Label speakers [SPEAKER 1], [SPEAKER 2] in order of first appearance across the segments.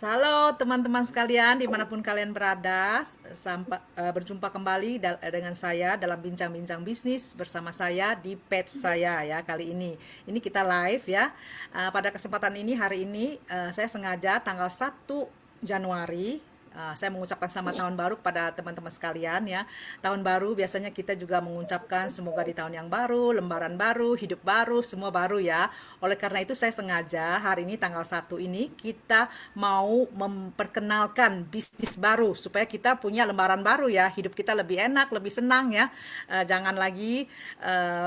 [SPEAKER 1] Halo teman-teman sekalian dimanapun kalian berada, berjumpa kembali dengan saya dalam bincang-bincang bisnis bersama saya di page saya ya kali ini. Ini kita live ya. Pada kesempatan ini hari ini saya sengaja tanggal 1 Januari saya mengucapkan selamat tahun baru kepada teman-teman sekalian ya. Tahun baru biasanya kita juga mengucapkan semoga di tahun yang baru, lembaran baru, hidup baru, semua baru ya. Oleh karena itu saya sengaja hari ini tanggal 1 ini kita mau memperkenalkan bisnis baru supaya kita punya lembaran baru ya. Hidup kita lebih enak, lebih senang ya. Jangan lagi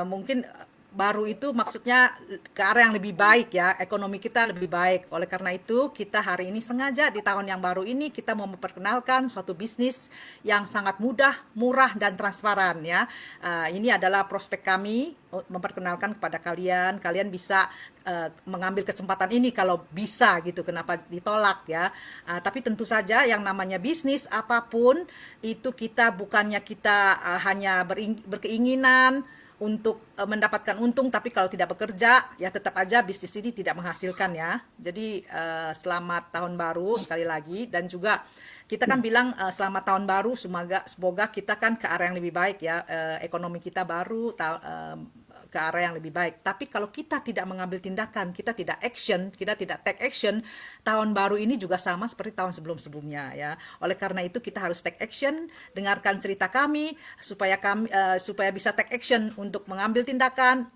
[SPEAKER 1] mungkin baru itu maksudnya ke arah yang lebih baik ya, ekonomi kita lebih baik. Oleh karena itu, kita hari ini sengaja di tahun yang baru ini kita mau memperkenalkan suatu bisnis yang sangat mudah, murah dan transparan ya. Ini adalah prospek kami memperkenalkan kepada kalian. Kalian bisa mengambil kesempatan ini kalau bisa gitu. Kenapa ditolak ya? Tapi tentu saja yang namanya bisnis apapun itu kita bukannya kita hanya berkeinginan untuk mendapatkan untung, tapi kalau tidak bekerja ya tetap aja bisnis ini tidak menghasilkan ya. Jadi selamat tahun baru sekali lagi, dan juga kita kan bilang selamat tahun baru, semoga kita kan ke arah yang lebih baik ya, ekonomi kita baru ke arah yang lebih baik. Tapi kalau kita tidak mengambil tindakan, kita tidak action, kita tidak take action, tahun baru ini juga sama seperti tahun sebelum-sebelumnya ya. Oleh karena itu kita harus take action, dengarkan cerita kami supaya bisa take action untuk mengambil tindakan,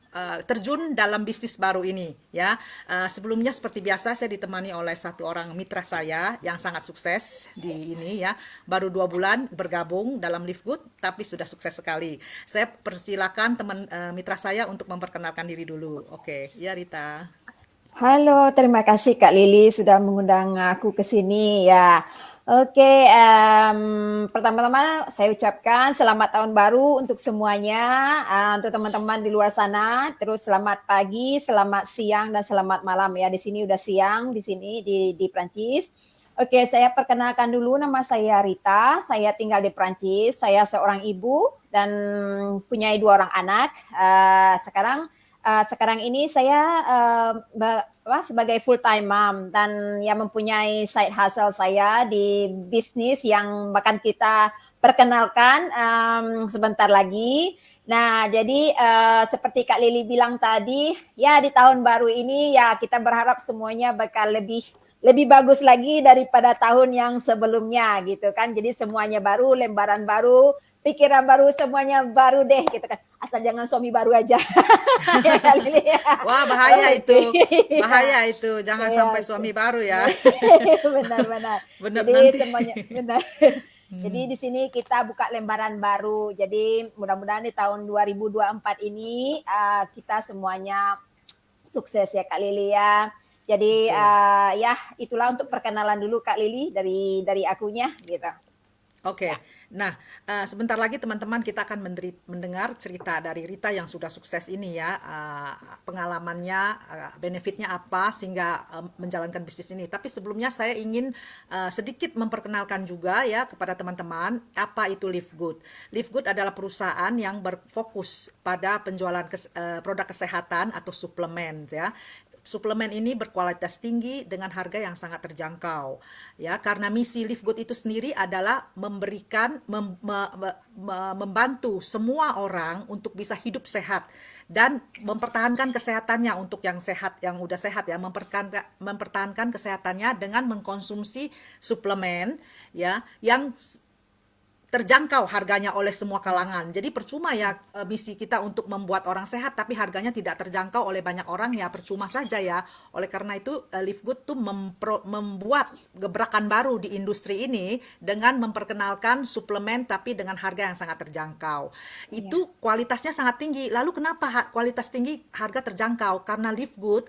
[SPEAKER 1] terjun dalam bisnis baru ini ya. Sebelumnya seperti biasa saya ditemani oleh satu orang mitra saya yang sangat sukses di ini ya. Baru 2 bulan bergabung dalam Live Good tapi sudah sukses sekali. Saya persilakan teman mitra saya untuk memperkenalkan diri dulu. Oke, ya Rita.
[SPEAKER 2] Halo, terima kasih Kak Lili sudah mengundang aku ke sini ya. Oke, pertama-tama saya ucapkan selamat tahun baru untuk semuanya, untuk teman-teman di luar sana. Terus selamat pagi, selamat siang, dan selamat malam ya. Di sini udah siang di sini di Prancis. Oke, saya perkenalkan dulu, nama saya Rita. Saya tinggal di Prancis. Saya seorang ibu dan punya 2 orang anak. Sekarang ini saya sebagai full time mom dan yang mempunyai side hustle saya di bisnis yang bahkan kita perkenalkan sebentar lagi. Nah, jadi seperti Kak Lili bilang tadi, ya di tahun baru ini ya kita berharap semuanya bakal lebih bagus lagi daripada tahun yang sebelumnya gitu kan. Jadi semuanya baru, lembaran baru, pikiran baru, semuanya baru deh gitu kan. Asal jangan suami baru aja. Ya kali ini ya.
[SPEAKER 1] Wah, bahaya itu.
[SPEAKER 2] Oke.
[SPEAKER 1] Bahaya itu. Jangan
[SPEAKER 2] Ya,
[SPEAKER 1] sampai
[SPEAKER 2] oke.
[SPEAKER 1] suami baru ya.
[SPEAKER 2] Benar-benar.
[SPEAKER 1] Bener
[SPEAKER 2] Jadi
[SPEAKER 1] nanti.
[SPEAKER 2] semuanya benar. Jadi di sini kita buka lembaran baru. Jadi mudah-mudahan di tahun 2024 ini kita semuanya sukses ya Kak Lili ya. Jadi
[SPEAKER 1] Betul.
[SPEAKER 2] ya itulah untuk perkenalan dulu Kak Lili dari akunya gitu.
[SPEAKER 1] Oke,
[SPEAKER 2] Ya.
[SPEAKER 1] nah sebentar lagi teman-teman kita akan mendengar cerita dari Rita yang sudah sukses ini ya, pengalamannya, benefitnya apa sehingga menjalankan bisnis ini. Tapi sebelumnya saya ingin sedikit memperkenalkan juga ya kepada teman-teman apa itu Live Good. Live Good adalah perusahaan yang berfokus pada penjualan produk kesehatan atau suplemen ya. Suplemen ini berkualitas tinggi dengan harga yang sangat terjangkau ya, karena misi Live Good itu sendiri adalah membantu semua orang untuk bisa hidup sehat dan mempertahankan kesehatannya. Untuk yang sehat, yang udah sehat ya, mempertahankan kesehatannya dengan mengkonsumsi suplemen ya yang terjangkau harganya oleh semua kalangan. Jadi percuma ya misi kita untuk membuat orang sehat tapi harganya tidak terjangkau oleh banyak orang, ya percuma saja ya. Oleh karena itu Live Good tuh membuat gebrakan baru di industri ini dengan memperkenalkan suplemen tapi dengan harga yang sangat terjangkau.
[SPEAKER 2] Iya.
[SPEAKER 1] Itu kualitasnya sangat tinggi. Lalu kenapa kualitas tinggi harga terjangkau? Karena Live Good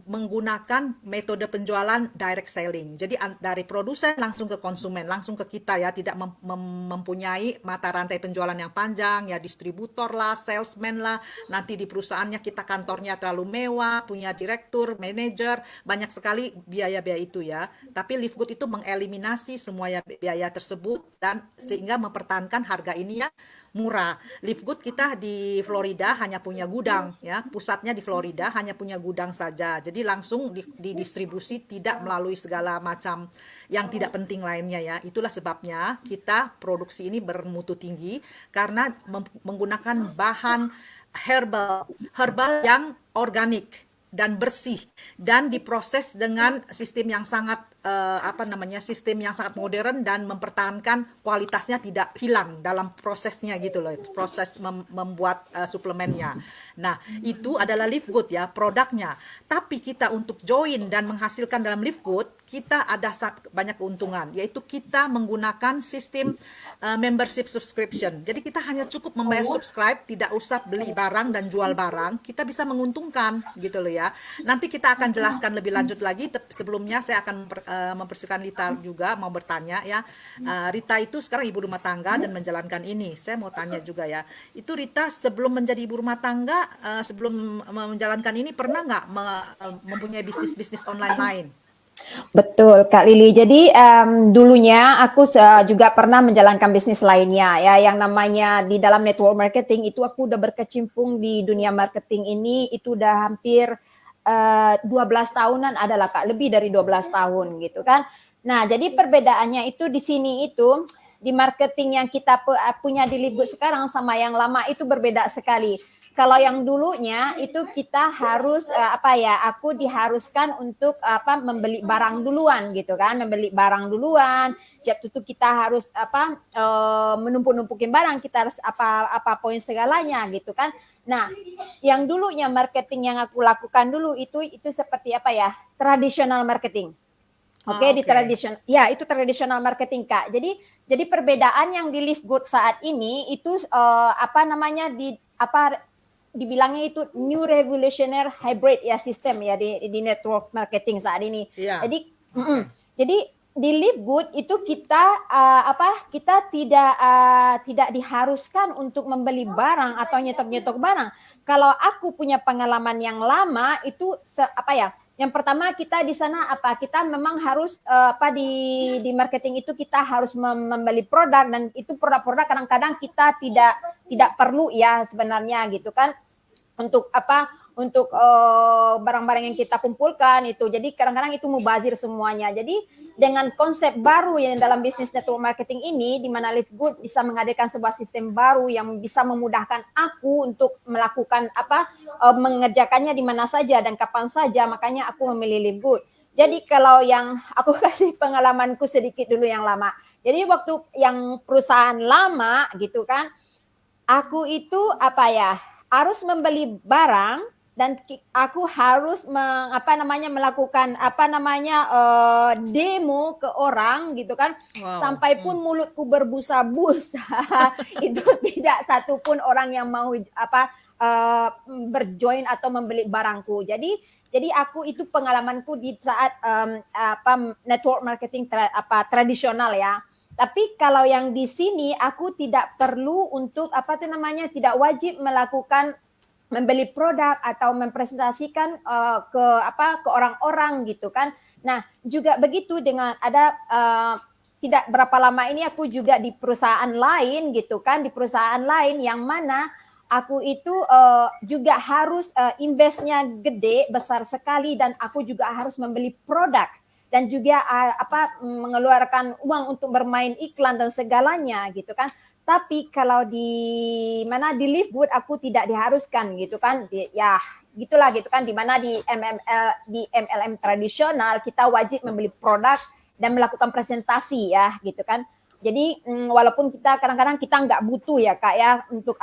[SPEAKER 1] menggunakan metode penjualan direct selling. Jadi dari produsen langsung ke konsumen, langsung ke kita ya, tidak mempunyai mata rantai penjualan yang panjang ya, distributor lah, salesman lah, nanti di perusahaannya kita kantornya terlalu mewah, punya direktur, manajer, banyak sekali biaya-biaya itu ya. Tapi Live Good itu mengeliminasi semua biaya tersebut dan sehingga mempertahankan harga ini ya murah. Livegood kita di Florida hanya punya gudang ya, pusatnya di Florida hanya punya gudang saja. Jadi langsung didistribusi, tidak melalui segala macam yang tidak penting lainnya ya. Itulah sebabnya kita produksi ini bermutu tinggi karena menggunakan bahan herbal, herbal yang organik dan bersih dan diproses dengan sistem yang sangat sistem yang sangat modern dan mempertahankan kualitasnya tidak hilang dalam prosesnya gitu loh, proses membuat suplemennya. Nah, itu adalah Livegood ya produknya. Tapi kita untuk join dan menghasilkan dalam Livegood, kita ada banyak keuntungan, yaitu kita menggunakan sistem membership subscription. Jadi kita hanya cukup membayar subscribe, tidak usah beli barang dan jual barang, kita bisa menguntungkan gitu loh ya. Nanti kita akan jelaskan lebih lanjut lagi. Sebelumnya saya akan mempersilakan Rita juga mau bertanya ya. Rita itu sekarang ibu rumah tangga dan menjalankan ini. Saya mau tanya juga ya. Itu Rita sebelum menjadi ibu rumah tangga, sebelum menjalankan ini pernah nggak mempunyai bisnis online lain?
[SPEAKER 2] Betul, Kak Lili. Jadi dulunya aku juga pernah menjalankan bisnis lainnya ya, yang namanya di dalam network marketing itu aku udah berkecimpung di dunia marketing ini itu udah hampir 12 tahunan adalah Kak, lebih dari 12 tahun gitu kan. Nah, jadi perbedaannya itu di sini itu di marketing yang kita punya di Livegood sekarang sama yang lama itu berbeda sekali. Kalau yang dulunya itu kita harus aku diharuskan untuk membeli barang duluan gitu kan, membeli barang duluan. Siap itu kita harus menumpuk-numpukin barang, kita harus apa poin segalanya gitu kan. Nah, yang dulunya marketing yang aku lakukan dulu itu seperti tradisional marketing. Oke, di tradisional. Ya, itu tradisional marketing, Kak. Jadi perbedaan yang di Livegood saat ini itu dibilangnya itu new revolutionary hybrid ya sistem ya di network marketing saat ini.
[SPEAKER 1] Yeah.
[SPEAKER 2] Jadi di Livegood itu kita kita tidak diharuskan untuk membeli barang atau nyetok barang. Kalau aku punya pengalaman yang lama itu yang pertama kita di sana kita memang harus di marketing itu kita harus membeli produk, dan itu produk-produk kadang-kadang kita tidak perlu ya sebenarnya gitu kan, untuk barang-barang yang kita kumpulkan itu. Jadi kadang-kadang itu mubazir semuanya. Jadi dengan konsep baru yang dalam bisnis network marketing ini, di mana Livegood bisa menghadirkan sebuah sistem baru yang bisa memudahkan aku untuk melakukan mengerjakannya di mana saja dan kapan saja, makanya aku memilih Livegood. Jadi kalau yang aku kasih pengalamanku sedikit dulu yang lama. Jadi waktu yang perusahaan lama gitu kan, aku itu harus membeli barang dan aku harus melakukan demo ke orang gitu kan. Wow. Sampai pun mulutku berbusa-busa. Itu tidak satupun orang yang mau berjoin atau membeli barangku. Jadi aku itu pengalamanku di saat network marketing tradisional ya. Tapi kalau yang di sini aku tidak perlu untuk tidak wajib melakukan membeli produk atau mempresentasikan ke orang-orang gitu kan. Nah, juga begitu dengan ada tidak berapa lama ini aku juga di perusahaan lain gitu kan, di perusahaan lain yang mana aku itu juga harus investnya gede, besar sekali, dan aku juga harus membeli produk dan juga mengeluarkan uang untuk bermain iklan dan segalanya gitu kan. Tapi kalau di Livegood aku tidak diharuskan gitu kan. Ya, gitulah gitu kan, di mana di MLM tradisional kita wajib membeli produk dan melakukan presentasi ya gitu kan. Jadi walaupun kita kadang-kadang kita nggak butuh ya Kak ya untuk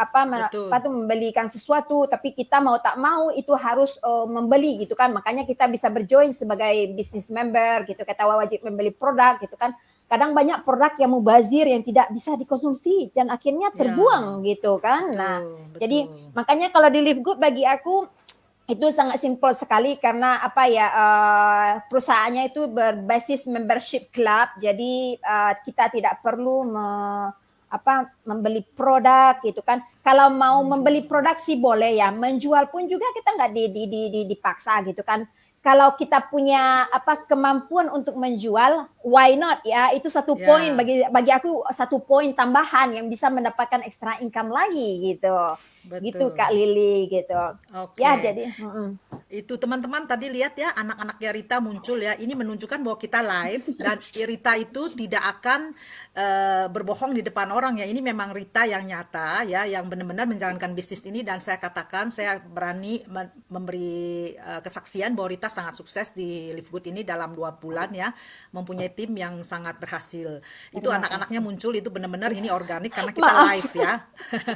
[SPEAKER 2] membelikan sesuatu, tapi kita mau tak mau itu harus membeli gitu kan. Makanya kita bisa berjoin sebagai business member gitu, kita wajib membeli produk gitu kan. Kadang banyak produk yang mubazir yang tidak bisa dikonsumsi dan akhirnya terbuang gitu kan. Nah, jadi makanya kalau di Livegood bagi aku itu sangat simpel sekali karena perusahaannya itu berbasis membership club. Jadi kita tidak perlu membeli produk gitu kan. Kalau mau membeli produk sih boleh ya, menjual pun juga kita nggak dipaksa gitu kan. kalau kita punya kemampuan untuk menjual, why not ya? Itu satu poin bagi aku, satu poin tambahan yang bisa mendapatkan extra income lagi gitu. Gitu
[SPEAKER 1] Betul.
[SPEAKER 2] Kak Lili gitu.
[SPEAKER 1] Oke.
[SPEAKER 2] Ya jadi
[SPEAKER 1] Itu teman-teman tadi lihat ya, anak-anaknya Rita muncul ya. Ini menunjukkan bahwa kita live dan Rita itu tidak akan berbohong di depan orang ya. Ini memang Rita yang nyata ya, yang benar-benar menjalankan bisnis ini, dan saya katakan saya berani memberi kesaksian bahwa Rita sangat sukses di Live Good ini dalam 2 bulan ya, mempunyai tim yang sangat berhasil. Itu anak-anaknya muncul itu benar-benar ini organik karena kita
[SPEAKER 2] maaf,
[SPEAKER 1] live ya.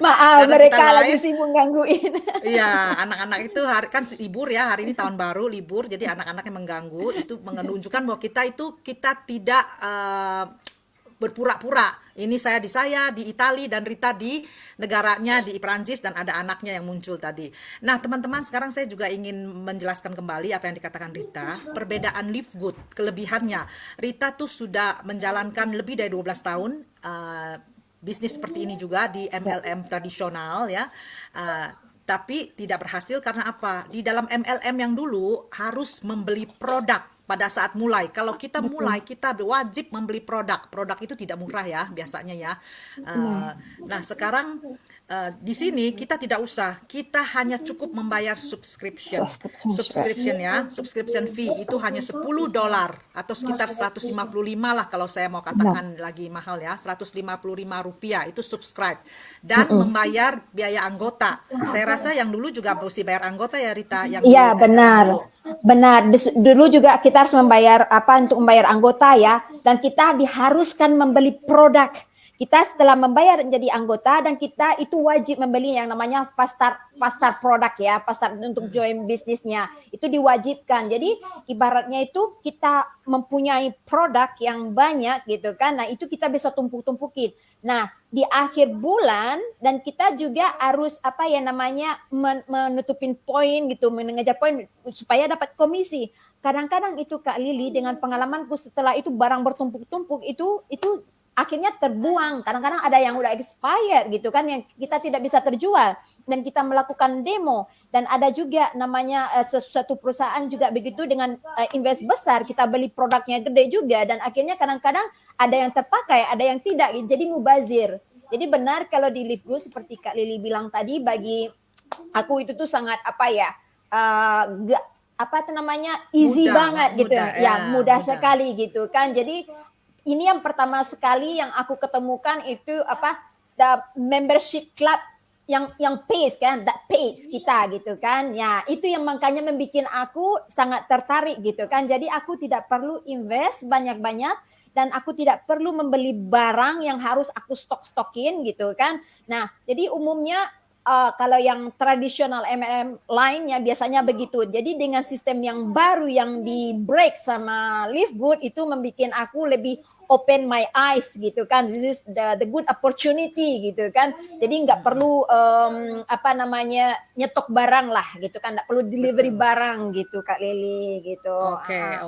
[SPEAKER 2] maaf
[SPEAKER 1] Karena kita
[SPEAKER 2] mereka lagi
[SPEAKER 1] live.
[SPEAKER 2] sibuk gangguin.
[SPEAKER 1] Iya, anak-anak itu hari kan libur ya, hari ini tahun baru libur, jadi anak-anaknya mengganggu. Itu menunjukkan bahwa kita tidak berpura-pura. Ini saya di Italia dan Rita di negaranya di Perancis, dan ada anaknya yang muncul tadi. Nah, teman-teman, sekarang saya juga ingin menjelaskan kembali apa yang dikatakan Rita. Perbedaan Live Good, kelebihannya. Rita tuh sudah menjalankan lebih dari 12 tahun bisnis seperti ini juga di MLM tradisional ya. Tapi tidak berhasil karena apa? Di dalam MLM yang dulu harus membeli produk pada saat mulai. Kalau kita mulai, kita wajib membeli produk. Produk itu tidak murah ya biasanya ya. Nah, sekarang di sini kita tidak usah. Kita hanya cukup membayar subscription. Subscription ya, subscription fee itu hanya $10 atau sekitar 155 lah kalau saya mau katakan lagi mahal ya, Rp155 itu subscribe, dan membayar biaya anggota. Saya rasa yang dulu juga mesti bayar anggota ya Rita, yang
[SPEAKER 2] Iya
[SPEAKER 1] dulu,
[SPEAKER 2] benar.
[SPEAKER 1] dulu.
[SPEAKER 2] Benar. Dulu juga kita harus membayar untuk membayar anggota ya, dan kita diharuskan membeli produk. Kita setelah membayar menjadi anggota, dan kita itu wajib membeli yang namanya fast start produk ya, fast start untuk join bisnisnya. Itu diwajibkan. Jadi ibaratnya itu kita mempunyai produk yang banyak gitu kan. Nah, itu kita bisa tumpuk-tumpukin. Nah, di akhir bulan, dan kita juga harus menutupin poin gitu, mengejar poin supaya dapat komisi. Kadang-kadang itu Kak Lili, dengan pengalamanku, setelah itu barang bertumpuk-tumpuk itu akhirnya terbuang. Kadang-kadang ada yang udah expired gitu kan, yang kita tidak bisa terjual, dan kita melakukan demo. Dan ada juga namanya suatu perusahaan juga begitu, dengan invest besar, kita beli produknya gede juga, dan akhirnya kadang-kadang ada yang terpakai, ada yang tidak, jadi mubazir. Jadi benar kalau di Live Good seperti Kak Lili bilang tadi, bagi aku itu tuh sangat easy
[SPEAKER 1] Mudah,
[SPEAKER 2] banget gitu
[SPEAKER 1] mudah,
[SPEAKER 2] ya, mudah
[SPEAKER 1] mudah.
[SPEAKER 2] sekali gitu kan. Jadi ini yang pertama sekali yang aku ketemukan itu the membership club yang pays kan, that pays kita gitu kan. Ya, itu yang makanya membuat aku sangat tertarik gitu kan. Jadi aku tidak perlu invest banyak-banyak, dan aku tidak perlu membeli barang yang harus aku stok-stokin gitu kan. Nah, jadi umumnya kalau yang tradisional MLM lainnya biasanya begitu. Jadi dengan sistem yang baru yang di break sama Live Good, itu membuat aku lebih open my eyes gitu kan. This is the good opportunity gitu kan. Jadi nggak perlu nyetok barang lah gitu kan, nggak perlu delivery barang gitu Kak Lili gitu.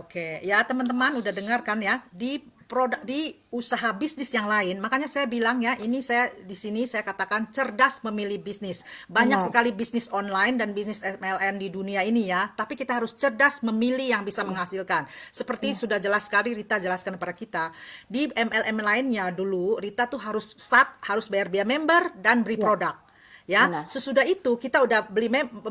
[SPEAKER 1] Oke. Ya teman-teman udah dengar kan ya, di produk, di usaha bisnis yang lain. Makanya saya bilang ya, ini saya di sini saya katakan cerdas memilih bisnis. Banyak sekali bisnis online dan bisnis MLM di dunia ini ya, tapi kita harus cerdas memilih yang bisa menghasilkan. Seperti sudah jelas sekali Rita jelaskan kepada kita, di MLM lainnya dulu Rita tuh harus bayar biaya member dan beli produk. Ya, sesudah itu kita udah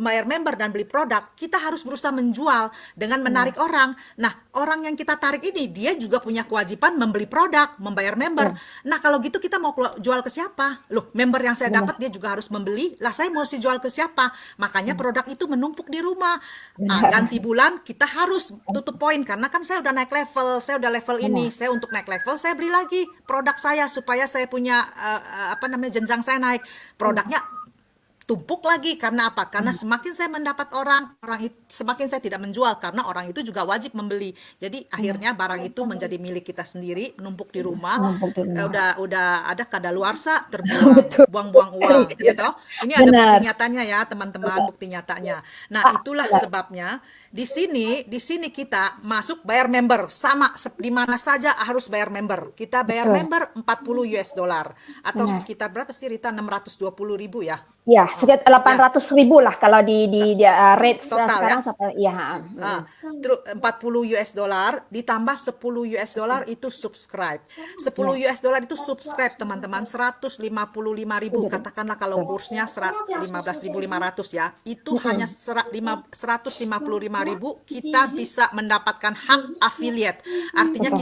[SPEAKER 1] bayar member dan beli produk, kita harus berusaha menjual dengan menarik orang. Nah, orang yang kita tarik ini dia juga punya kewajiban membeli produk, membayar member. Nah, kalau gitu kita mau jual ke siapa? Loh, member yang saya dapat dia juga harus membeli. Lah, saya mau jual ke siapa? Makanya produk itu menumpuk di rumah. Ganti bulan kita harus tutup poin, karena kan saya udah naik level, saya udah level ini. Saya untuk naik level saya beli lagi produk saya supaya saya punya jenjang saya naik. Produknya tumpuk lagi, karena apa? Karena semakin saya mendapat orang itu semakin saya tidak menjual, karena orang itu juga wajib membeli. Jadi akhirnya barang itu menjadi milik kita sendiri, menumpuk di rumah. Udah ada kadaluarsa, terbuang, buang-buang uang, ya toh. Ini ada bukti nyatanya ya teman-teman, bukti nyatanya. Nah, itulah sebabnya di sini kita masuk bayar member sama di mana saja harus bayar member. Kita bayar
[SPEAKER 2] Betul.
[SPEAKER 1] member 40 US dollar atau
[SPEAKER 2] Benar.
[SPEAKER 1] sekitar berapa sih Rita? 620.000 ya.
[SPEAKER 2] Ya,
[SPEAKER 1] Oh,
[SPEAKER 2] sekitar
[SPEAKER 1] ya.
[SPEAKER 2] 800.000 lah kalau di rates
[SPEAKER 1] Total
[SPEAKER 2] sekarang
[SPEAKER 1] ya.
[SPEAKER 2] sampai ya.
[SPEAKER 1] Terus 40 US dollar ditambah 10 US dollar itu subscribe. 10 US dollar itu subscribe teman-teman, 155.000 katakanlah kalau kursnya 15.500 ya. Itu hanya 155.000 kita bisa mendapatkan hak affiliate. Artinya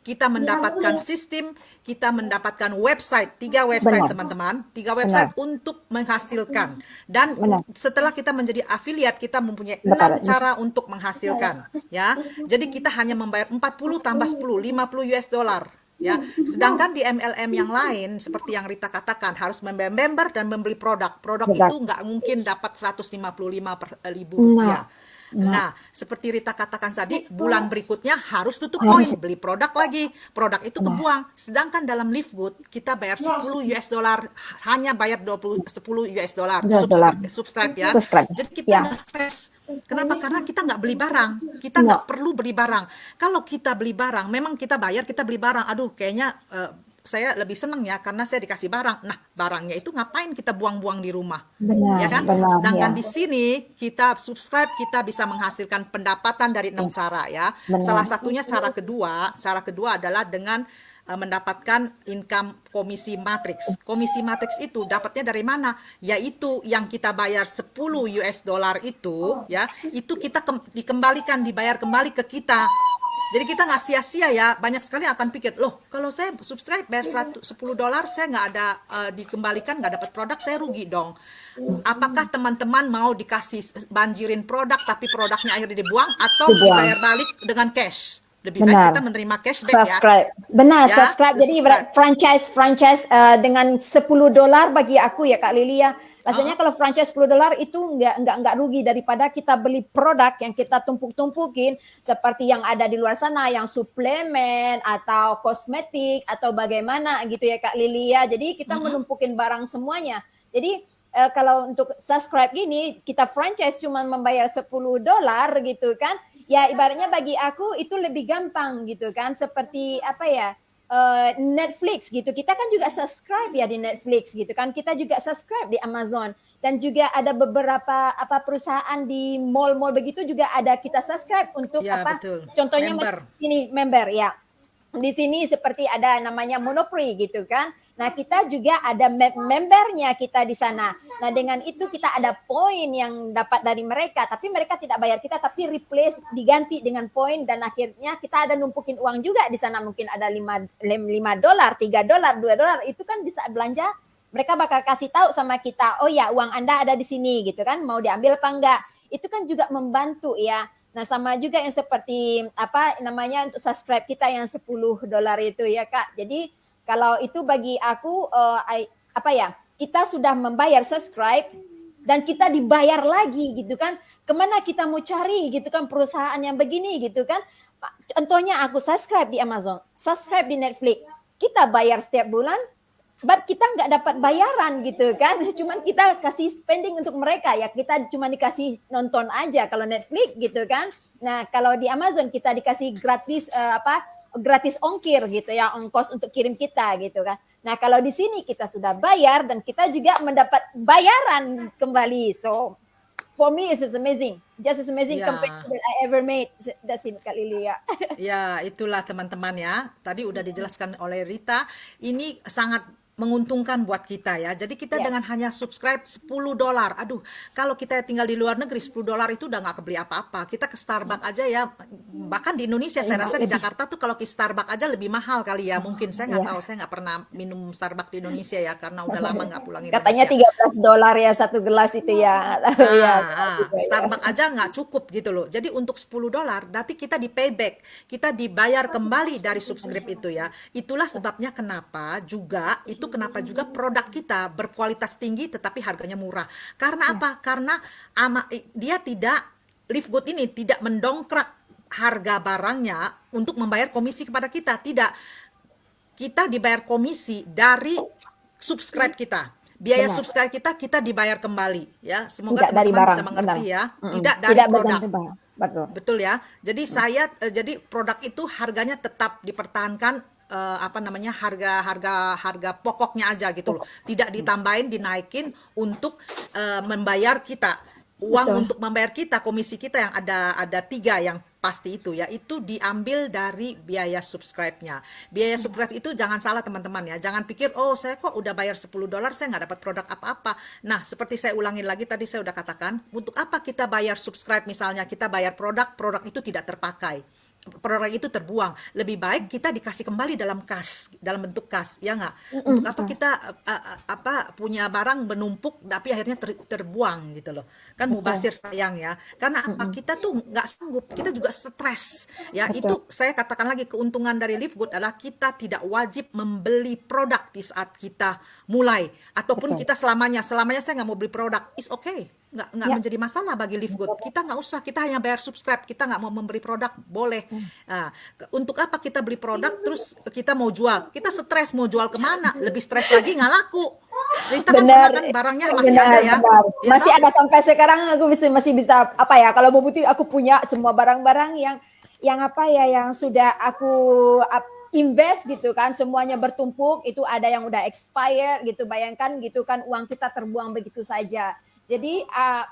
[SPEAKER 1] kita mendapatkan sistem, kita mendapatkan website, 3 website
[SPEAKER 2] Benar.
[SPEAKER 1] teman-teman, 3 website
[SPEAKER 2] Benar.
[SPEAKER 1] untuk menghasilkan. Dan
[SPEAKER 2] Benar.
[SPEAKER 1] setelah kita menjadi affiliate, kita mempunyai
[SPEAKER 2] Betul.
[SPEAKER 1] 6 cara untuk menghasilkan, ya. Jadi kita hanya membayar 40 tambah 10, 50 US dollar, ya. Sedangkan di MLM yang lain seperti yang Rita katakan harus member dan membeli produk. Produk
[SPEAKER 2] Betul.
[SPEAKER 1] itu nggak mungkin dapat 155.000
[SPEAKER 2] Nah,
[SPEAKER 1] rupiah. Nah, seperti Rita katakan tadi, bulan berikutnya harus tutup poin, beli produk lagi, produk itu kebuang. Sedangkan dalam Livegood kita bayar 10 US dollar, hanya bayar 10 US dollar, subscribe ya.
[SPEAKER 2] Subscribe.
[SPEAKER 1] Jadi kita
[SPEAKER 2] Ya.
[SPEAKER 1] nggak stres. Kenapa? Karena kita nggak beli barang, kita nggak perlu beli barang. Kalau kita beli barang, memang kita bayar, kita beli barang. Aduh, kayaknya saya lebih seneng ya karena saya dikasih barang. Nah, barangnya itu ngapain kita buang-buang di rumah?
[SPEAKER 2] Benar,
[SPEAKER 1] Ya kan?
[SPEAKER 2] benar,
[SPEAKER 1] Sedangkan
[SPEAKER 2] ya.
[SPEAKER 1] di sini kita subscribe, kita bisa menghasilkan pendapatan dari 6 cara ya.
[SPEAKER 2] Benar.
[SPEAKER 1] Salah satunya cara kedua adalah dengan mendapatkan income komisi matrix. Komisi matrix itu dapatnya dari mana? Yaitu yang kita bayar 10 US dollar itu ya, itu kita dibayar kembali ke kita. Jadi kita nggak sia-sia ya. Banyak sekali yang akan pikir, loh kalau saya subscribe bayar 10 dolar, saya nggak ada dikembalikan, nggak dapat produk, saya rugi dong. Apakah teman-teman mau dikasih banjirin produk tapi produknya akhirnya dibuang atau dibayar balik dengan cash? Lebih baik kita menerima cashback
[SPEAKER 2] subscribe.
[SPEAKER 1] ya.
[SPEAKER 2] Benar,
[SPEAKER 1] Ya,
[SPEAKER 2] subscribe. Jadi franchise dengan 10 dolar bagi aku ya Kak Lilia. Rasanya kalau franchise 10 dolar itu nggak rugi daripada kita beli produk yang kita tumpuk-tumpukin seperti yang ada di luar sana, yang suplemen atau kosmetik atau bagaimana gitu ya Kak Lilia. Jadi kita menumpukin barang semuanya. Jadi kalau untuk subscribe gini, kita franchise cuma membayar 10 dolar gitu kan. Ya ibaratnya bagi aku itu lebih gampang gitu kan. Seperti apa ya, Netflix gitu. Kita kan juga subscribe ya di Netflix gitu kan. Kita juga subscribe di Amazon. Dan juga ada beberapa perusahaan di mall-mall begitu juga ada kita subscribe untuk
[SPEAKER 1] Ya, betul.
[SPEAKER 2] contohnya
[SPEAKER 1] Member.
[SPEAKER 2] ini member ya. Di sini seperti ada namanya Monoprix gitu kan. Nah, kita juga ada membernya kita di sana. Nah, dengan itu kita ada poin yang dapat dari mereka, tapi mereka tidak bayar kita, tapi replace, diganti dengan poin, dan akhirnya kita ada numpukin uang juga di sana. Mungkin ada 5 dolar, 3 dolar, 2 dolar, itu kan bisa belanja. Mereka bakal kasih tahu sama kita, oh ya uang Anda ada di sini gitu kan, mau diambil apa enggak. Itu kan juga membantu ya. Nah, sama juga yang seperti untuk subscribe kita yang 10 dolar itu ya Kak. Jadi kalau itu bagi aku kita sudah membayar subscribe dan kita dibayar lagi gitu kan. Kemana kita mau cari gitu kan perusahaan yang begini gitu kan. Contohnya aku subscribe di Amazon, subscribe di Netflix. Kita bayar setiap bulan, but kita nggak dapat bayaran gitu kan. Cuman kita kasih spending untuk mereka ya. Kita cuma dikasih nonton aja kalau Netflix gitu kan. Nah, kalau di Amazon kita dikasih gratis ongkir gitu ya, ongkos untuk kirim kita gitu kan. Nah, kalau di sini kita sudah bayar dan kita juga mendapat bayaran kembali. So, for me it's amazing. Just as amazing compared to that I ever made. That's it Kak Lilia.
[SPEAKER 1] Ya, itulah teman-teman ya. Tadi udah dijelaskan oleh Rita. Ini sangat menguntungkan buat kita ya. Jadi kita dengan hanya subscribe 10 dolar. Aduh, kalau kita tinggal di luar negeri 10 dolar itu udah nggak kebeli apa-apa. Kita ke Starbucks aja ya. Bahkan di Indonesia saya rasa di Jakarta tuh kalau ke Starbucks aja lebih mahal kali ya. Mungkin saya nggak tahu. Saya nggak pernah minum Starbucks di Indonesia ya karena udah lama nggak pulang Indonesia.
[SPEAKER 2] Katanya 13 dolar ya satu gelas itu ya.
[SPEAKER 1] Starbucks aja nggak cukup gitu loh. Jadi untuk 10 dolar, berarti kita di payback, kita dibayar kembali dari subscribe itu ya. Itulah sebabnya kenapa juga produk kita berkualitas tinggi tetapi harganya murah. Karena apa? Karena Livegood ini tidak mendongkrak harga barangnya untuk membayar komisi kepada kita. Tidak. Kita dibayar komisi dari subscribe kita. biaya
[SPEAKER 2] benar.
[SPEAKER 1] subscribe kita dibayar kembali ya. Semoga
[SPEAKER 2] Tidak dari
[SPEAKER 1] teman-teman
[SPEAKER 2] barang,
[SPEAKER 1] bisa
[SPEAKER 2] benar.
[SPEAKER 1] mengerti ya.
[SPEAKER 2] Mm-mm.
[SPEAKER 1] Tidak dari
[SPEAKER 2] Tidak
[SPEAKER 1] produk.
[SPEAKER 2] bergantung barang, betul.
[SPEAKER 1] Betul ya. Jadi jadi produk itu harganya tetap dipertahankan, apa namanya, harga pokoknya aja gitu loh.
[SPEAKER 2] Pokok.
[SPEAKER 1] Tidak ditambahin, dinaikin untuk membayar kita. Uang
[SPEAKER 2] Betul.
[SPEAKER 1] untuk membayar kita, komisi kita yang ada tiga yang pasti itu ya, itu diambil dari biaya subscribe-nya. Biaya subscribe itu jangan salah teman-teman ya, jangan pikir oh saya kok udah bayar $10 saya nggak dapat produk apa-apa. Nah seperti saya ulangin lagi tadi saya udah katakan, untuk apa kita bayar subscribe, misalnya kita bayar produk itu tidak terpakai, produk itu terbuang, lebih baik kita dikasih kembali dalam kas, dalam bentuk kas, ya nggak? Untuk apa
[SPEAKER 2] Betul.
[SPEAKER 1] kita apa punya barang menumpuk tapi akhirnya terbuang gitu loh, kan
[SPEAKER 2] Betul.
[SPEAKER 1] mubazir, sayang ya. Karena apa, kita tuh nggak sanggup, kita juga stres ya.
[SPEAKER 2] Betul.
[SPEAKER 1] Itu saya katakan lagi, keuntungan dari Live Good adalah kita tidak wajib membeli produk di saat kita mulai, ataupun
[SPEAKER 2] Betul.
[SPEAKER 1] kita selamanya saya nggak mau beli produk, is okay, nggak
[SPEAKER 2] Ya.
[SPEAKER 1] menjadi masalah bagi Live Good. Kita nggak usah, kita hanya bayar subscribe, kita nggak mau memberi produk, boleh. Nah, untuk apa kita beli produk terus kita mau jual, kita stres mau jual kemana, lebih stres lagi nggak laku. Rita kan pernah
[SPEAKER 2] Benar,
[SPEAKER 1] kan barangnya masih ada
[SPEAKER 2] benar,
[SPEAKER 1] ya,
[SPEAKER 2] benar.
[SPEAKER 1] ya
[SPEAKER 2] Masih
[SPEAKER 1] toh.
[SPEAKER 2] ada sampai sekarang aku masih bisa apa ya? Kalau mau butuh aku punya semua barang-barang yang apa ya? Yang sudah aku invest gitu kan, semuanya bertumpuk. Itu ada yang udah expire gitu. Bayangkan gitu kan, uang kita terbuang begitu saja. Jadi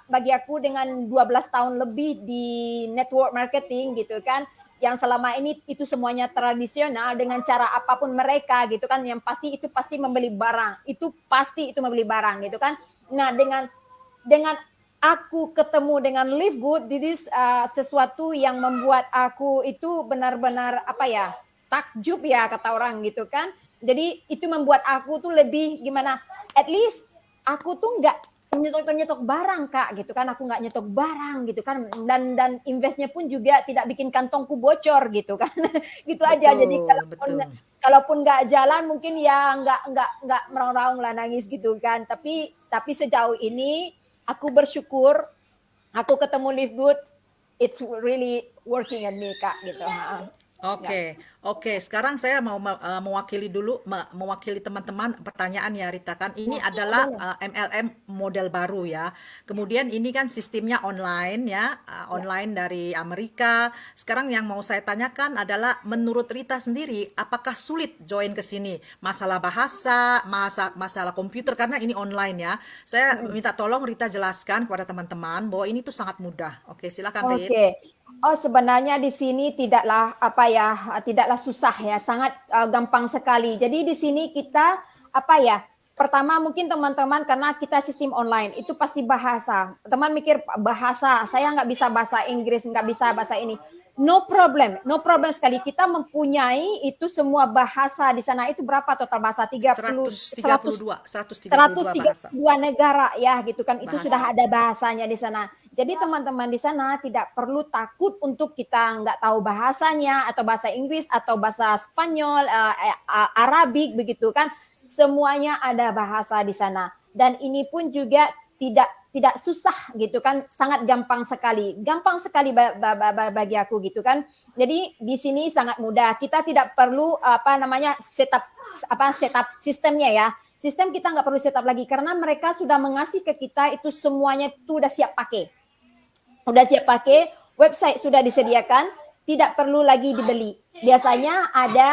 [SPEAKER 2] bagi aku dengan 12 tahun lebih di network marketing gitu kan, yang selama ini itu semuanya tradisional dengan cara apapun mereka gitu kan, yang pasti itu pasti membeli barang, itu pasti itu membeli barang gitu kan. Nah dengan aku ketemu dengan Live Good, this sesuatu yang membuat aku itu benar-benar apa ya, takjub ya kata orang gitu kan. Jadi itu membuat aku tuh lebih gimana, at least aku tuh nggak nyetok barang kak gitu kan, aku nggak nyetok barang gitu kan, dan investnya pun juga tidak bikin kantongku bocor gitu kan. Gitu aja. Jadi
[SPEAKER 1] Betul, betul.
[SPEAKER 2] kalaupun nggak jalan mungkin ya nggak meraung-raung lah, nangis gitu kan, tapi sejauh ini aku bersyukur aku ketemu Live Good, it's really working at me kak gitu. Nggak.
[SPEAKER 1] Oke, oke. Sekarang saya mau mewakili dulu, mewakili teman-teman. Pertanyaan ya Rita, kan ini adalah
[SPEAKER 2] Boleh.
[SPEAKER 1] MLM model baru ya. Kemudian ini kan sistemnya online ya,
[SPEAKER 2] Ya.
[SPEAKER 1] online dari Amerika. Sekarang yang mau saya tanyakan adalah menurut Rita sendiri, apakah sulit join ke sini? Masalah bahasa, masalah komputer, karena ini online ya. Saya minta tolong Rita jelaskan kepada teman-teman bahwa ini tuh sangat mudah. Oke, silakan Rit.
[SPEAKER 2] Oke. Oh, sebenarnya di sini tidaklah apa ya, tidaklah susah ya, sangat gampang sekali. Jadi di sini kita apa ya? Pertama mungkin teman-teman karena kita sistem online itu pasti bahasa. Teman mikir bahasa, saya nggak bisa bahasa Inggris, nggak bisa bahasa ini. No problem sekali. Kita mempunyai itu semua bahasa di sana. Itu berapa total bahasa?
[SPEAKER 1] 132 bahasa.
[SPEAKER 2] 132 negara ya gitu kan, itu sudah
[SPEAKER 1] Bahasa.
[SPEAKER 2] ada bahasanya di sana. Jadi teman-teman di sana tidak perlu takut untuk kita nggak tahu bahasanya atau bahasa Inggris atau bahasa Spanyol, Arabik begitu kan, semuanya ada bahasa di sana. Dan ini pun juga tidak susah gitu kan, sangat gampang sekali bagi aku gitu kan. Jadi di sini sangat mudah, kita tidak perlu apa namanya setup sistemnya ya. Sistem kita nggak perlu setup lagi karena mereka sudah mengasih ke kita itu semuanya itu udah siap pakai, website sudah disediakan, tidak perlu lagi dibeli. Biasanya ada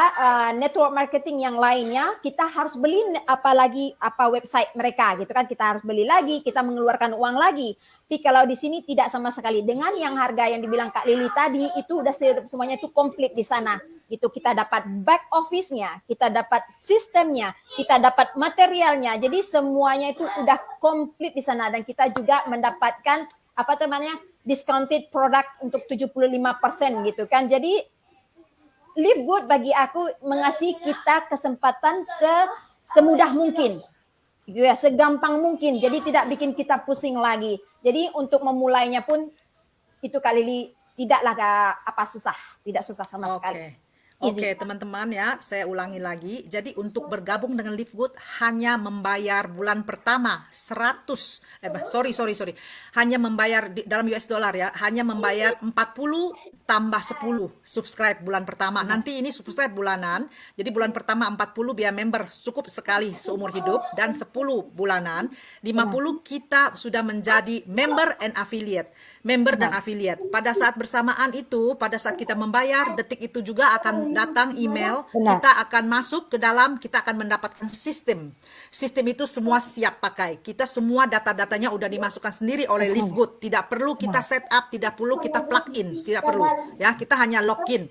[SPEAKER 2] network marketing yang lainnya, kita harus beli apa website mereka gitu kan, kita harus beli lagi, kita mengeluarkan uang lagi. Tapi kalau di sini tidak sama sekali. Dengan yang harga yang dibilang Kak Lili tadi, itu udah semuanya itu komplit di sana. Gitu, kita dapat back office-nya, kita dapat sistemnya, kita dapat materialnya. Jadi semuanya itu udah komplit di sana, dan kita juga mendapatkan apa namanya, discounted produk untuk 75% gitu kan. Jadi Live Good bagi aku mengasih kita kesempatan semudah mungkin, gitu ya, segampang mungkin. Jadi tidak bikin kita pusing lagi. Jadi untuk memulainya pun itu kali ini tidaklah apa susah, tidak susah sama sekali.
[SPEAKER 1] Oke. Oke,
[SPEAKER 2] Easy.
[SPEAKER 1] teman-teman ya, saya ulangi lagi. Jadi untuk bergabung dengan Live Good hanya membayar bulan pertama 100 sorry. Hanya membayar dalam US dollar ya, hanya membayar 40 tambah 10 subscribe bulan pertama. Nanti ini subscribe bulanan. Jadi bulan pertama 40 biar member cukup sekali seumur hidup dan 10 bulanan.
[SPEAKER 2] Benar,
[SPEAKER 1] 50 kita sudah menjadi member and affiliate. Member dan
[SPEAKER 2] benar,
[SPEAKER 1] affiliate. Pada saat bersamaan itu, pada saat kita membayar, detik itu juga akan datang email,
[SPEAKER 2] benar.
[SPEAKER 1] kita akan masuk ke dalam, kita akan mendapatkan sistem. Sistem itu semua siap pakai. Kita semua data-datanya udah dimasukkan sendiri oleh Live
[SPEAKER 2] Betul.
[SPEAKER 1] Good. Tidak perlu kita set up, tidak perlu kita plug in, tidak perlu. Ya, kita hanya login.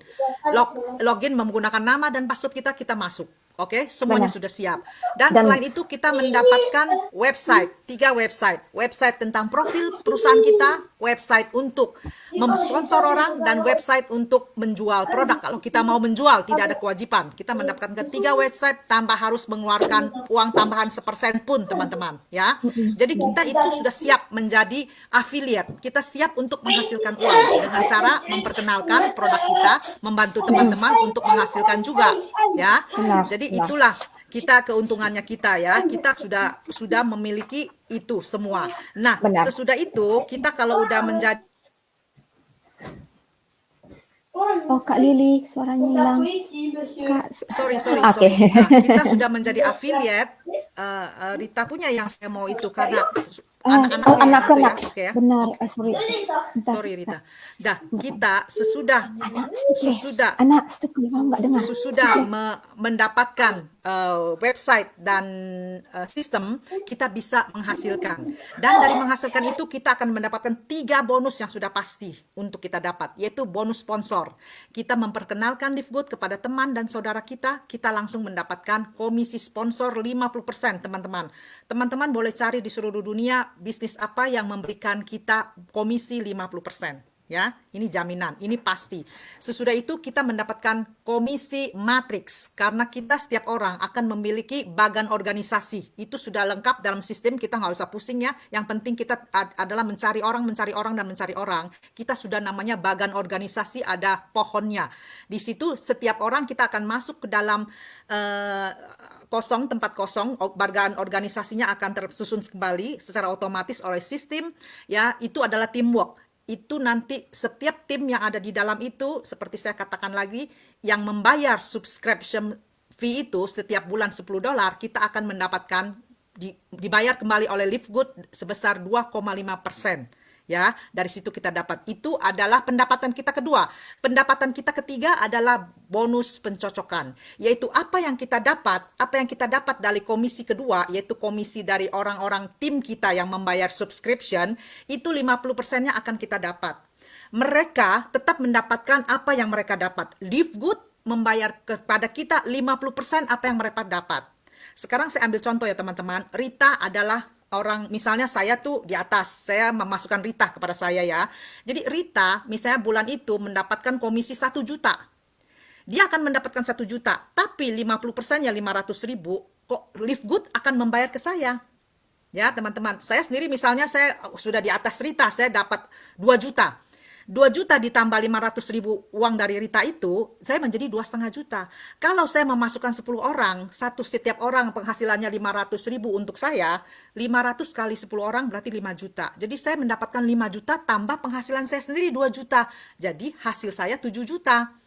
[SPEAKER 1] Login menggunakan nama dan password kita masuk. Oke, semuanya
[SPEAKER 2] Benar.
[SPEAKER 1] sudah siap. Dan
[SPEAKER 2] Dan
[SPEAKER 1] selain itu kita mendapatkan website, 3 website. Website tentang profil perusahaan kita, website untuk memsponsor orang, dan website untuk menjual produk. Kalau kita mau menjual, tidak ada kewajiban. Kita mendapatkan ketiga website tanpa harus mengeluarkan uang tambahan 1% pun, teman-teman. Ya, jadi kita itu sudah siap menjadi affiliate. Kita siap untuk menghasilkan uang dengan cara memperkenalkan produk kita, membantu teman-teman untuk menghasilkan juga. Ya,
[SPEAKER 2] benar,
[SPEAKER 1] jadi
[SPEAKER 2] benar.
[SPEAKER 1] itulah kita keuntungannya kita ya. Kita sudah memiliki itu semua. Nah,
[SPEAKER 2] Benar.
[SPEAKER 1] sesudah itu kita kalau udah menjadi
[SPEAKER 2] Oh, Kak Lili, suaranya hilang. Kak,
[SPEAKER 1] sorry.
[SPEAKER 2] oke.
[SPEAKER 1] Nah, kita sudah menjadi affiliate. Rita punya yang saya mau itu karena
[SPEAKER 2] Oh,
[SPEAKER 1] anak-anaknya itu ya.
[SPEAKER 2] anak-anak.
[SPEAKER 1] Oke ya.
[SPEAKER 2] Benar. Sorry. Bentar.
[SPEAKER 1] Sorry Rita. Dah, kita sesudah
[SPEAKER 2] Anak, stop. Kamu nggak dengar.
[SPEAKER 1] mendapatkan website dan sistem, kita bisa menghasilkan. Dan dari menghasilkan itu kita akan mendapatkan 3 bonus yang sudah pasti untuk kita dapat, yaitu bonus sponsor. Kita memperkenalkan Live Good kepada teman dan saudara kita langsung mendapatkan komisi sponsor 50%, teman-teman. Teman-teman boleh cari di seluruh dunia bisnis apa yang memberikan kita komisi 50%. Ya, ini jaminan, ini pasti. Sesudah itu kita mendapatkan komisi matriks karena kita setiap orang akan memiliki bagan organisasi. Itu sudah lengkap dalam sistem, kita nggak usah pusing ya. Yang penting kita adalah mencari orang. Kita sudah namanya bagan organisasi, ada pohonnya. Di situ setiap orang kita akan masuk ke dalam tempat kosong, bagan organisasinya akan tersusun kembali secara otomatis oleh sistem. Ya, itu adalah teamwork. Itu nanti setiap tim yang ada di dalam itu, seperti saya katakan lagi, yang membayar subscription fee itu setiap bulan $10, kita akan mendapatkan dibayar kembali oleh Live Good sebesar 2,5%. Ya, dari situ kita dapat. Itu adalah pendapatan kita kedua. Pendapatan kita ketiga adalah bonus pencocokan, yaitu apa yang kita dapat dari komisi kedua, yaitu komisi dari orang-orang tim kita yang membayar subscription, itu 50%-nya akan kita dapat. Mereka tetap mendapatkan apa yang mereka dapat. Live Good membayar kepada kita 50% apa yang mereka dapat. Sekarang saya ambil contoh ya teman-teman. Rita adalah orang, misalnya saya tuh di atas, saya memasukkan Rita kepada saya ya. Jadi Rita misalnya bulan itu mendapatkan komisi 1 juta. Dia akan mendapatkan 1 juta, tapi 50%-nya 500.000, kok Live Good akan membayar ke saya. Ya teman-teman, saya sendiri misalnya saya sudah di atas Rita, saya dapat 2 juta. 2 juta ditambah 500.000 uang dari Rita itu, saya menjadi 2,5 juta. Kalau saya memasukkan 10 orang, setiap orang penghasilannya 500.000 untuk saya, 500 kali 10 orang berarti 5 juta. Jadi saya mendapatkan 5 juta tambah penghasilan saya sendiri 2 juta. Jadi hasil saya 7 juta.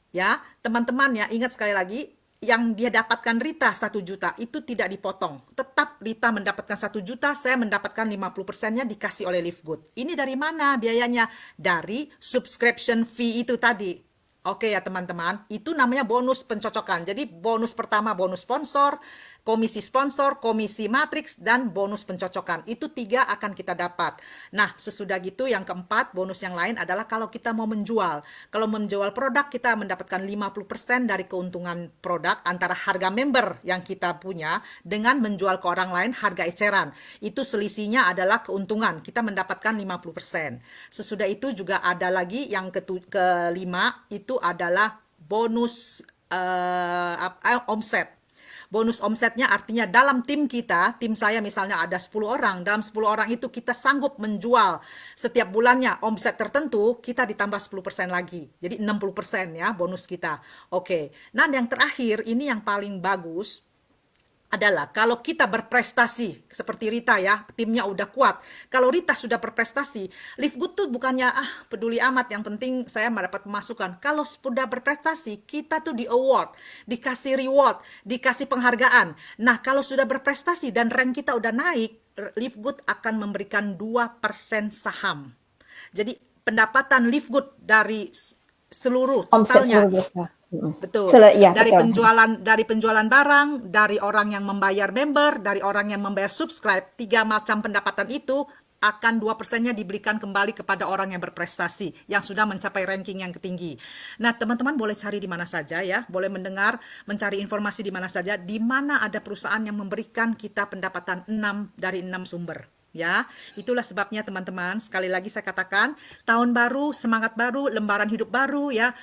[SPEAKER 1] Ya, teman-teman ya, ingat sekali lagi, yang dia dapatkan Rita 1 juta itu tidak dipotong. Tetap Rita mendapatkan 1 juta, saya mendapatkan 50%-nya dikasih oleh Live Good. Ini dari mana biayanya? Dari subscription fee itu tadi. Oke ya teman-teman, itu namanya bonus pencocokan. Jadi bonus pertama bonus sponsor, komisi matriks, dan bonus pencocokan. Itu 3 akan kita dapat. Nah, sesudah gitu yang keempat, bonus yang lain adalah kalau kita mau menjual. Kalau menjual produk, kita mendapatkan 50% dari keuntungan produk antara harga member yang kita punya dengan menjual ke orang lain harga eceran. Itu selisihnya adalah keuntungan. Kita mendapatkan 50%. Sesudah itu juga ada lagi yang kelima, itu adalah bonus omset. Bonus omsetnya artinya dalam tim kita, tim saya misalnya ada 10 orang, dalam 10 orang itu kita sanggup menjual setiap bulannya omset tertentu, kita ditambah 10% lagi. Jadi 60% ya bonus kita. Oke. Nah, yang terakhir ini yang paling bagus adalah kalau kita berprestasi seperti Rita ya, timnya udah kuat. Kalau Rita sudah berprestasi, Live Good tuh bukannya peduli amat, yang penting saya mendapat pemasukan. Kalau sudah berprestasi, kita tuh di award, dikasih reward, dikasih penghargaan. Nah, kalau sudah berprestasi dan rank kita udah naik, Live Good akan memberikan 2% saham. Jadi pendapatan Live Good dari seluruh
[SPEAKER 2] Omset
[SPEAKER 1] totalnya,
[SPEAKER 2] seluruh kita.
[SPEAKER 1] betul.
[SPEAKER 2] Ya,
[SPEAKER 1] Dari
[SPEAKER 2] betul.
[SPEAKER 1] penjualan barang, dari orang yang membayar member, dari orang yang membayar subscribe, tiga macam pendapatan itu akan 2%-nya diberikan kembali kepada orang yang berprestasi, yang sudah mencapai ranking yang tinggi. Nah, teman-teman boleh cari di mana saja ya, boleh mendengar, mencari informasi di mana saja, di mana ada perusahaan yang memberikan kita pendapatan 6 dari 6 sumber. Ya, itulah sebabnya teman-teman, sekali lagi saya katakan, tahun baru, semangat baru, lembaran hidup baru ya,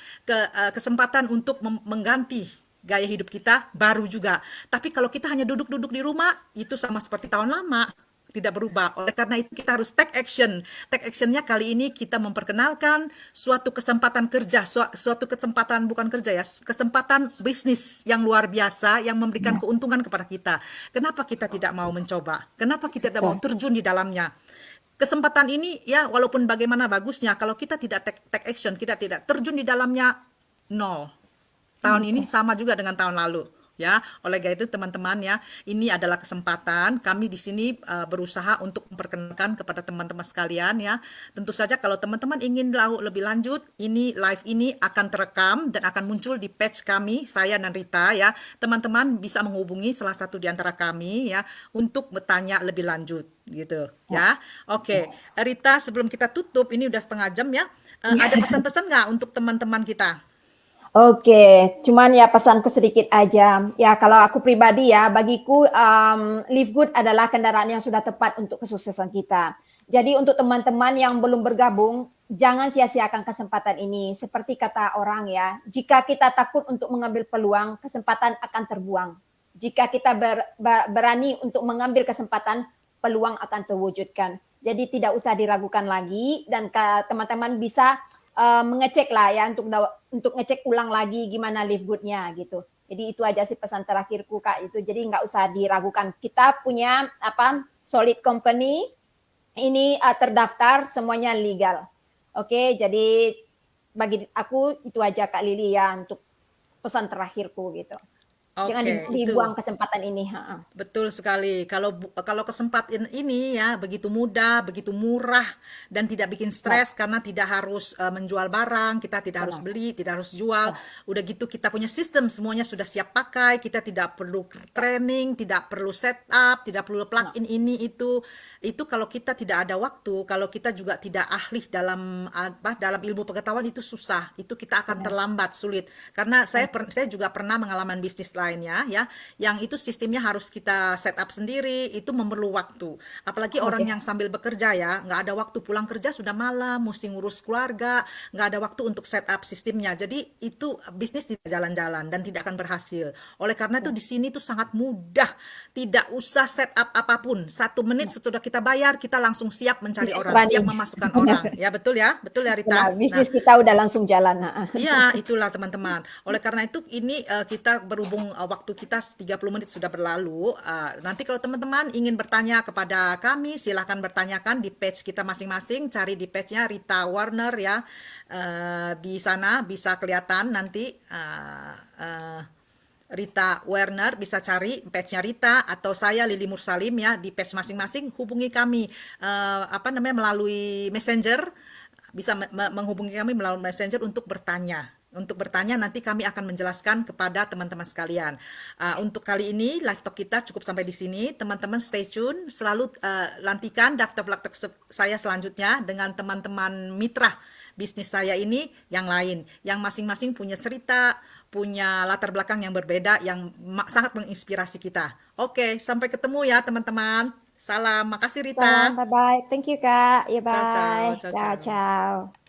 [SPEAKER 1] kesempatan untuk mengganti gaya hidup kita baru juga. Tapi kalau kita hanya duduk-duduk di rumah, itu sama seperti tahun lama, tidak berubah. Oleh karena itu kita harus take action. Take actionnya kali ini kita memperkenalkan suatu kesempatan kerja, suatu kesempatan bukan kerja ya, kesempatan bisnis yang luar biasa yang memberikan keuntungan kepada kita. Kenapa kita tidak mau mencoba? Kenapa kita tidak mau terjun di dalamnya? Kesempatan ini ya, walaupun bagaimana bagusnya, kalau kita tidak take action, kita tidak terjun di dalamnya, nol. Tahun ini sama juga dengan tahun lalu. Ya, oleh karena itu teman-teman ya, ini adalah kesempatan kami di sini berusaha untuk memperkenalkan kepada teman-teman sekalian ya. Tentu saja kalau teman-teman ingin lebih lanjut, ini live ini akan terekam dan akan muncul di page kami, saya dan Rita ya. Teman-teman bisa menghubungi salah satu di antara kami ya untuk bertanya lebih lanjut gitu ya. Oke, Rita, sebelum kita tutup, ini udah setengah jam ya. Ada pesan-pesan nggak untuk teman-teman kita?
[SPEAKER 2] Oke, cuman ya pesanku sedikit aja. Ya kalau aku pribadi ya, bagiku Live Good adalah kendaraan yang sudah tepat untuk kesuksesan kita. Jadi untuk teman-teman yang belum bergabung, jangan sia-siakan kesempatan ini. Seperti kata orang ya, jika kita takut untuk mengambil peluang, kesempatan akan terbuang. Jika kita berani untuk mengambil kesempatan, peluang akan terwujudkan. Jadi tidak usah diragukan lagi dan teman-teman bisa mengecek lah ya untuk ngecek ulang lagi gimana Live Good-nya gitu. Jadi itu aja sih pesan terakhirku Kak itu. Jadi nggak usah diragukan. Kita punya solid company ini terdaftar semuanya legal. Oke, jadi bagi aku itu aja Kak Lili ya untuk pesan terakhirku gitu. Jangan
[SPEAKER 1] Oke,
[SPEAKER 2] dibuang
[SPEAKER 1] itu.
[SPEAKER 2] kesempatan ini.
[SPEAKER 1] Betul sekali. Kalau kesempatan ini ya begitu mudah, begitu murah dan tidak bikin stres karena tidak harus menjual barang, kita tidak harus
[SPEAKER 2] Benar.
[SPEAKER 1] beli, tidak harus jual. Udah gitu kita punya sistem semuanya sudah siap pakai, kita tidak perlu training, tidak perlu setup, tidak perlu plugin ini itu. Itu kalau kita tidak ada waktu, kalau kita juga tidak ahli dalam ilmu pengetahuan itu susah. Itu kita akan terlambat, sulit. Karena saya juga pernah mengalami bisnis lainnya ya, yang itu sistemnya harus kita set up sendiri, itu memerlu waktu. Apalagi orang yang sambil bekerja ya, nggak ada waktu, pulang kerja sudah malam, mesti ngurus keluarga, nggak ada waktu untuk set up sistemnya. Jadi itu bisnis tidak jalan-jalan dan tidak akan berhasil. Oleh karena itu di sini tuh sangat mudah, tidak usah set up apapun. 1 menit setelah kita bayar, kita langsung siap mencari orang, siap memasukkan orang. Ya betul ya Rita.
[SPEAKER 2] Benar, bisnis kita udah langsung jalan.
[SPEAKER 1] Iya, itulah teman-teman. Oleh karena itu ini kita berhubung waktu kita 30 menit sudah berlalu. Nanti kalau teman-teman ingin bertanya kepada kami, silahkan bertanyakan di page kita masing-masing. Cari di page-nya Rita Warner ya. Di sana bisa kelihatan nanti Rita Werner, bisa cari page-nya Rita atau saya Lili Mursalim ya di page masing-masing. Hubungi kami melalui Messenger, bisa menghubungi kami melalui Messenger untuk bertanya. Untuk bertanya nanti kami akan menjelaskan kepada teman-teman sekalian. Untuk kali ini live talk kita cukup sampai di sini. Teman-teman stay tune, selalu nantikan daftar vlog saya selanjutnya dengan teman-teman mitra bisnis saya ini yang lain, yang masing-masing punya cerita, punya latar belakang yang berbeda yang sangat menginspirasi kita. Oke, sampai ketemu ya teman-teman. Salam, makasih Rita.
[SPEAKER 2] Bye bye. Thank you Kak. Ya
[SPEAKER 1] Ciao, ciao,
[SPEAKER 2] bye.
[SPEAKER 1] ciao,
[SPEAKER 2] Ciao
[SPEAKER 1] ciao.
[SPEAKER 2] ciao.